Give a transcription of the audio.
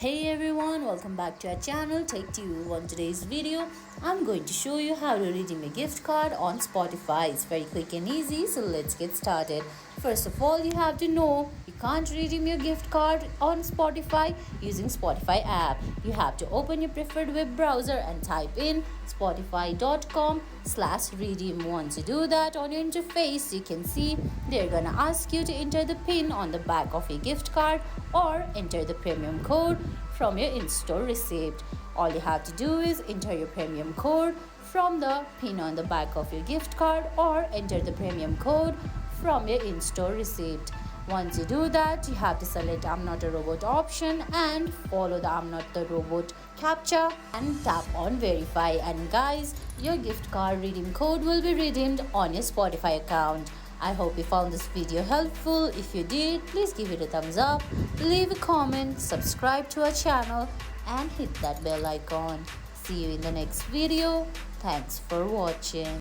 Hey everyone, welcome back to our channel Take Two. On today's video, I'm going to show you how to redeem a gift card on Spotify. It's very quick and easy, so let's get started. First of all, you have to know you can't redeem your gift card on Spotify using Spotify app. You have to open your preferred web browser and type in spotify.com/redeem. Once you do that, on your interface, you can see they're gonna ask you to enter the PIN on the back of your gift card or enter the premium code from your in-store receipt. All you have to do is enter your premium code from the PIN on the back of your gift card or enter the premium code from your in-store receipt. Once you do that, you have to select I'm not a robot option and follow the I'm not the robot captcha and tap on verify. And guys, your gift card redeem code will be redeemed on your Spotify account. I hope you found this video helpful. If you did, please give it a thumbs up, leave a comment, subscribe to our channel and hit that bell icon. See you in the next video. Thanks for watching.